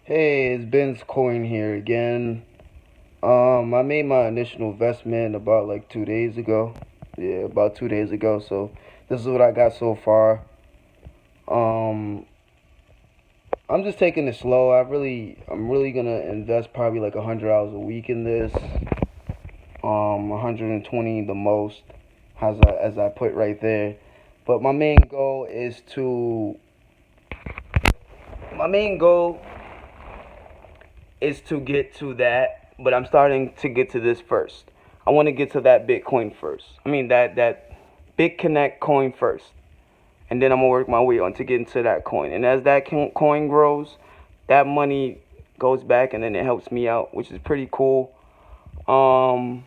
Hey, it's Ben's Coin here again. I made my initial investment about like 2 days ago. Yeah, about 2 days ago. So this is what I got so far. Um, I'm just taking it slow. I'm really gonna invest probably like $100 a week in this. 120 the most, as I put right there. But my main goal is to get to that, but I'm starting to get to this first. I want to get to that Bitcoin first. I mean that Bitconnect coin first, and then I'm gonna work my way on to get into that coin. And as that coin grows, that money goes back, and then it helps me out, which is pretty cool. Um,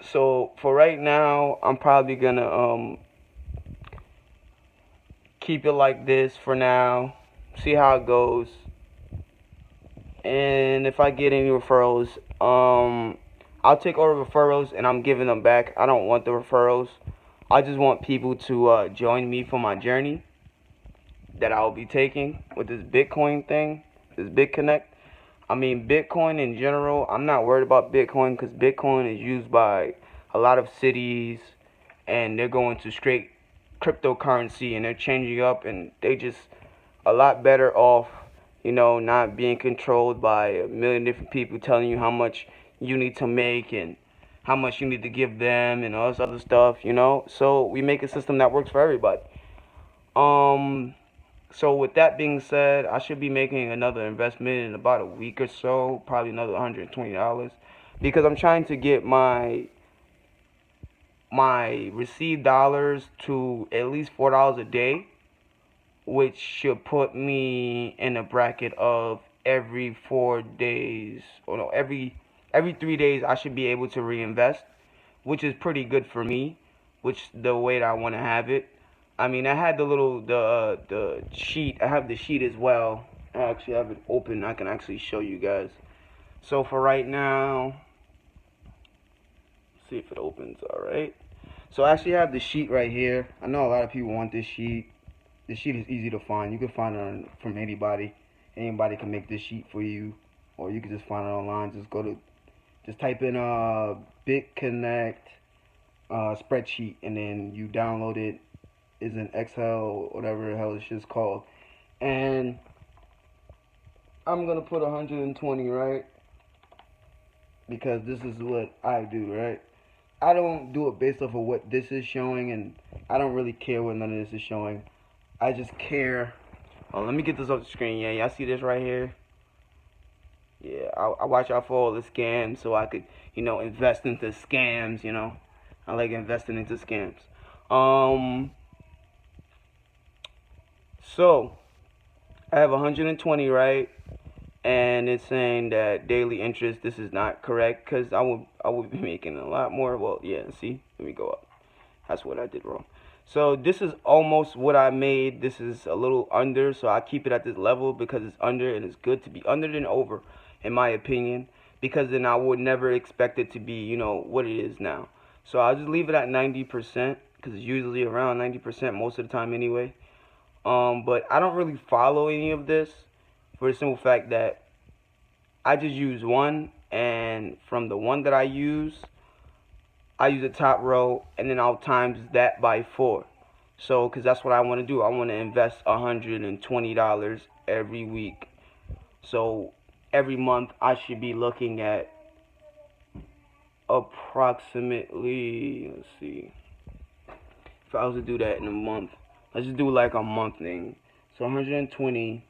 so for right now, I'm probably gonna keep it like this for now, see how it goes, and if I get any referrals, I'll take all the referrals and I'm giving them back. I don't want the referrals. I just want people to join me for my journey that I'll be taking with this Bitcoin thing, this Bitconnect. I mean, Bitcoin in general, I'm not worried about Bitcoin because Bitcoin is used by a lot of cities and they're going to straight cryptocurrency and they're changing up and they just a lot better off, not being controlled by a million different people telling you how much you need to make and how much you need to give them and all this other stuff. So we make a system that works for everybody. Um, so with that being said, I should be making another investment in about a week or so, probably another $120, because I'm trying to get my received dollars to at least $4 a day, which should put me in a bracket of every 4 days, or no, every 3 days I should be able to reinvest, which is pretty good for me, which the way that I want to have it. I mean, I had the sheet. I have the sheet as well. I actually have it open. I can actually show you guys. So for right now, see if it opens. All right. So I actually have the sheet right here. I know a lot of people want this sheet. The sheet is easy to find. You can find it from anybody. Anybody can make this sheet for you, or you can just find it online. Just type in BitConnect spreadsheet, and then you download it. Is an Excel, whatever the hell this shit's called. And I'm gonna put 120, right? Because this is what I do, right? I don't do it based off of what this is showing, and I don't really care what none of this is showing. I just care. Oh, let me get this off the screen. Yeah, y'all see this right here? Yeah, I watch out for all the scams so I could, invest into scams. I like investing into scams. Um, so I have 120, right? And it's saying that daily interest, this is not correct because I would be making a lot more. Well, yeah, see, let me go up. That's what I did wrong. So this is almost what I made. This is a little under, so I keep it at this level because it's under, and it's good to be under than over, in my opinion, because then I would never expect it to be, what it is now. So I'll just leave it at 90% because it's usually around 90% most of the time anyway. But I don't really follow any of this for the simple fact that I just use one, and from the one that I use the top row, and then I'll times that by 4. So, because that's what I want to do. I want to invest $120 every week. So, every month I should be looking at approximately, let's see, if I was to do that in a month, let's just do like a month thing. So, 120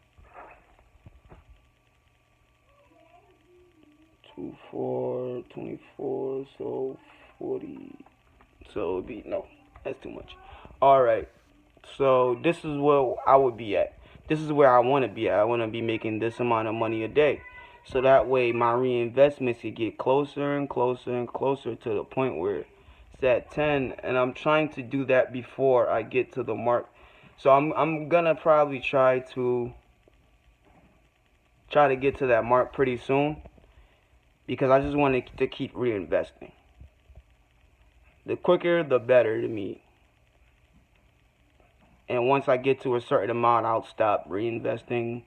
to 4, 24, so 40. So, it'd be, no, that's too much. Alright. So this is where I would be at. This is where I want to be at. I want to be making this amount of money a day. So that way my reinvestments could get closer and closer and closer to the point where it's at 10. And I'm trying to do that before I get to the mark. So I'm gonna probably try to get to that mark pretty soon, because I just want to keep reinvesting. The quicker the better to me. And once I get to a certain amount, I'll stop reinvesting.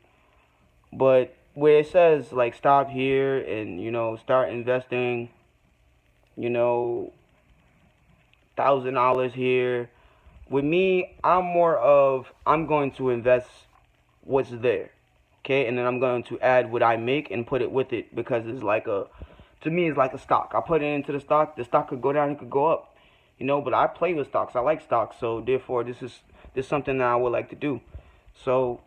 But where it says like stop here and start investing, you know, $1,000 here. With me, I'm more of I'm going to invest what's there, okay, and then I'm going to add what I make and put it with it because it's like to me it's like a stock. I put it into the stock could go down, it could go up, but I play with stocks. I like stocks, so therefore this is something that I would like to do. So,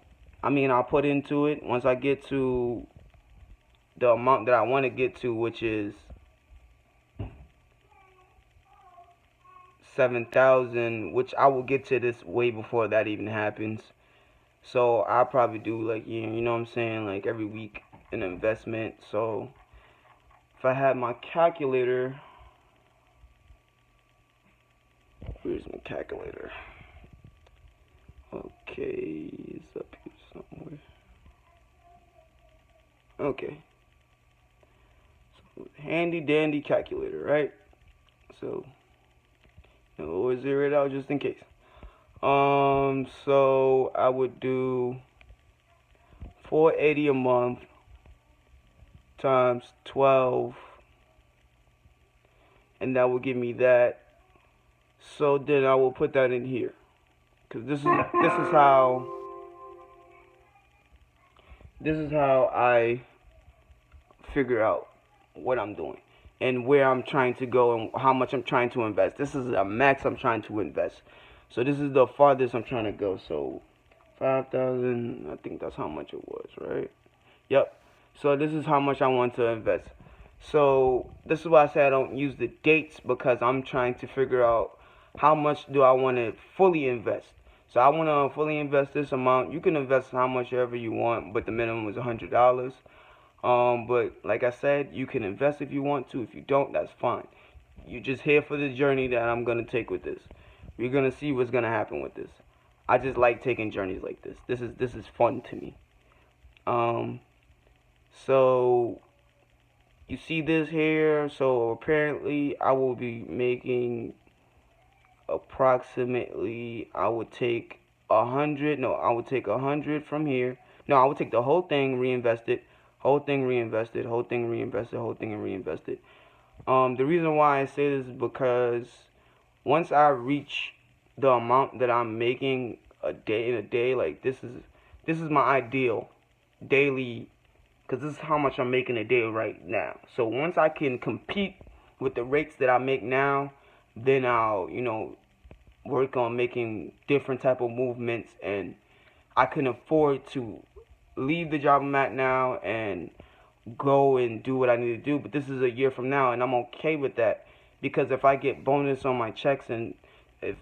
I mean, I'll put into it once I get to the amount that I want to get to, which is 7,000, which I will get to this way before that even happens. So I'll probably do like you know what I'm saying, like every week an investment. So if I had my calculator, where's my calculator? Okay, it's up here somewhere. Okay, so handy dandy calculator, right? So we'll zero it out just in case. So I would do 480 a month times 12, and that will give me that. So then I will put that in here, cause this is how I figure out what I'm doing and where I'm trying to go and how much I'm trying to invest. This is a max I'm trying to invest. So this is the farthest I'm trying to go. So 5,000, I think that's how much it was, right? Yep. So this is how much I want to invest. So this is why I say I don't use the dates, because I'm trying to figure out how much do I want to fully invest. So I want to fully invest this amount. You can invest how much ever you want, but the minimum is $100. But like I said, you can invest if you want to. If you don't, that's fine. You're just here for the journey that I'm gonna take with this. We're gonna see what's gonna happen with this. I just like taking journeys like this. This is fun to me. Um, so you see this here. So apparently, I will be making approximately. I would take 100. No, I would take 100 from here. No, I would take the whole thing, reinvest it. Whole thing reinvested, whole thing reinvested, whole thing reinvested. The reason why I say this is because once I reach the amount that I'm making in a day, like this is my ideal daily, because this is how much I'm making a day right now. So once I can compete with the rates that I make now, then I'll work on making different type of movements, and I can afford to leave the job I'm at now and go and do what I need to do. But this is a year from now, and I'm okay with that, because if I get bonus on my checks, and if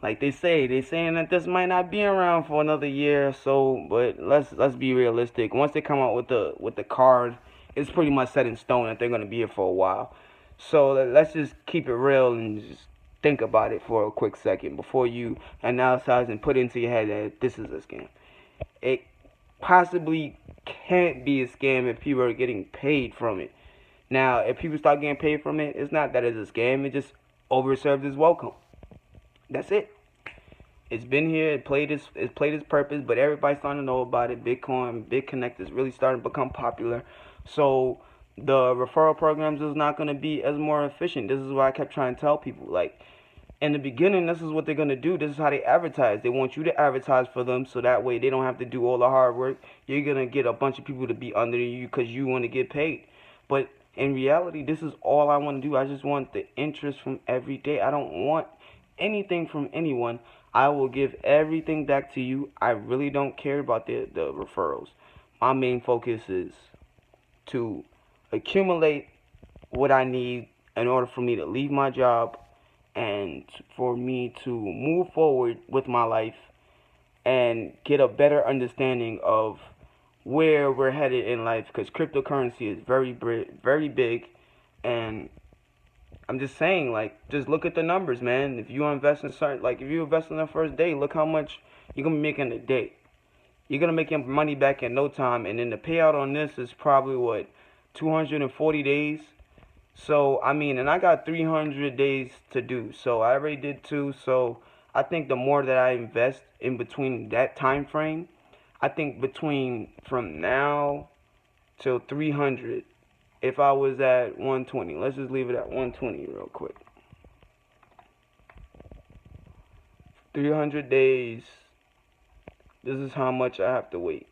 like they saying that this might not be around for another year or so, but let's be realistic. Once they come out with the card, it's pretty much set in stone that they're gonna be here for a while. So let's just keep it real and just think about it for a quick second before you analyze and put into your head that this is a scam. It possibly can't be a scam if people are getting paid from it. Now, if people start getting paid from it, it's not that it's a scam. It just overserved its welcome. That's it. It's been here. It's played its purpose, but everybody's starting to know about it. Bitcoin, Bitconnect is really starting to become popular. So the referral programs is not going to be as more efficient. This is why I kept trying to tell people, like, in the beginning, this is what they're going to do. This is how they advertise. They want you to advertise for them, so that way they don't have to do all the hard work. You're going to get a bunch of people to be under you because you want to get paid. But in reality, this is all I want to do. I just want the interest from every day. I don't want anything from anyone. I will give everything back to you. I really don't care about the referrals. My main focus is to accumulate what I need in order for me to leave my job and for me to move forward with my life and get a better understanding of where we're headed in life, because cryptocurrency is very big. And I'm just saying, like, just look at the numbers, man. If you invest in certain, like, if you invest in the first day, look how much you're gonna be making a day. You're gonna make your money back in no time, and then the payout on this is probably what, 240 days. So I mean, and I got 300 days to do. So I already did 2. So I think the more that I invest in between that time frame, I think between from now till 300, if I was at 120, let's just leave it at 120 real quick. 300 days, this is how much I have to wait.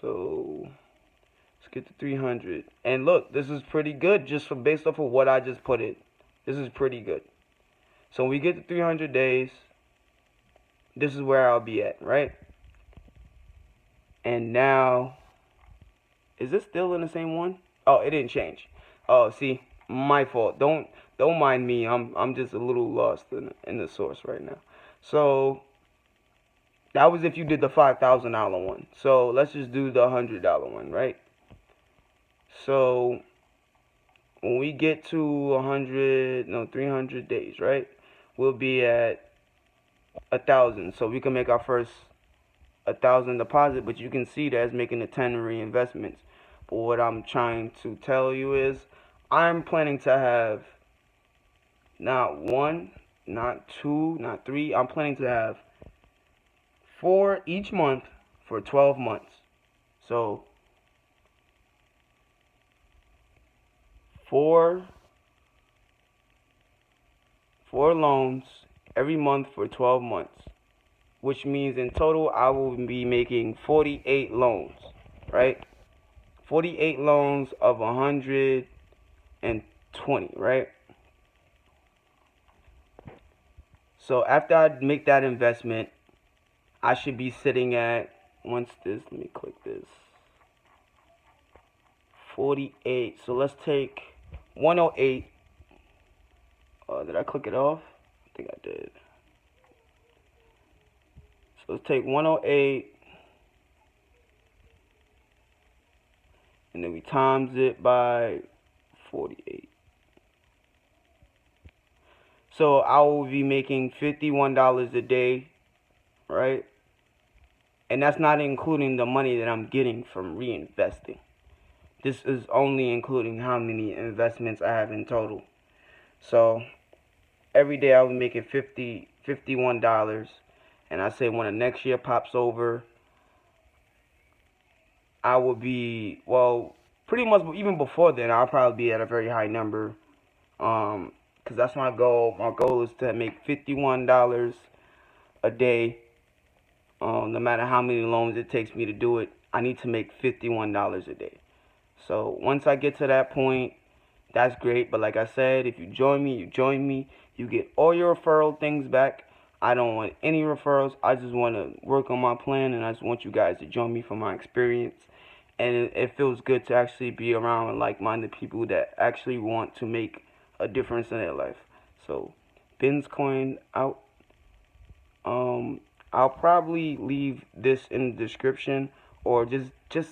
So let's get to 300. And look, this is pretty good just for based off of what I just put in. This is pretty good. So when we get to 300 days, this is where I'll be at, right? And now, is this still in the same one? Oh, it didn't change. Oh, see, my fault. Don't mind me. I'm just a little lost in the source right now. So that was if you did the $5,000 one. So let's just do the $100 one, right? So when we get to 300 days, right? We'll be at 1,000. So we can make our first 1,000 deposit, but you can see that it's making the 10 reinvestments. But what I'm trying to tell you is I'm planning to have not one, not two, not three. I'm planning to have 4 each month for 12 months. So 4 loans every month for 12 months, which means in total I will be making 48 loans, right? 48 loans of 120, right? So after I make that investment, I should be sitting at, let me click this, 48. So let's take 108. Did I click it off? I think I did. So let's take 108, and then we times it by 48. So I will be making $51 a day, right? And that's not including the money that I'm getting from reinvesting. This is only including how many investments I have in total. So every day I'll be making $51. And I say when the next year pops over, I will be, well, pretty much even before then, I'll probably be at a very high number. Because that's my goal. My goal is to make $51 a day. No matter how many loans it takes me to do it, I need to make $51 a day. So once I get to that point, that's great. But like I said, if you join me, you join me. You get all your referral things back. I don't want any referrals. I just want to work on my plan, and I just want you guys to join me for my experience. And it feels good to actually be around like-minded people that actually want to make a difference in their life. So, Bitcoin out. I'll probably leave this in the description, or just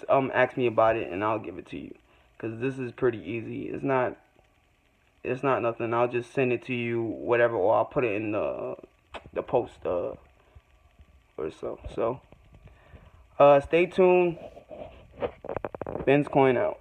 ask me about it and I'll give it to you. Cause this is pretty easy. It's not nothing. I'll just send it to you, whatever, or I'll put it in the post or so. So, stay tuned. Bitcoin out.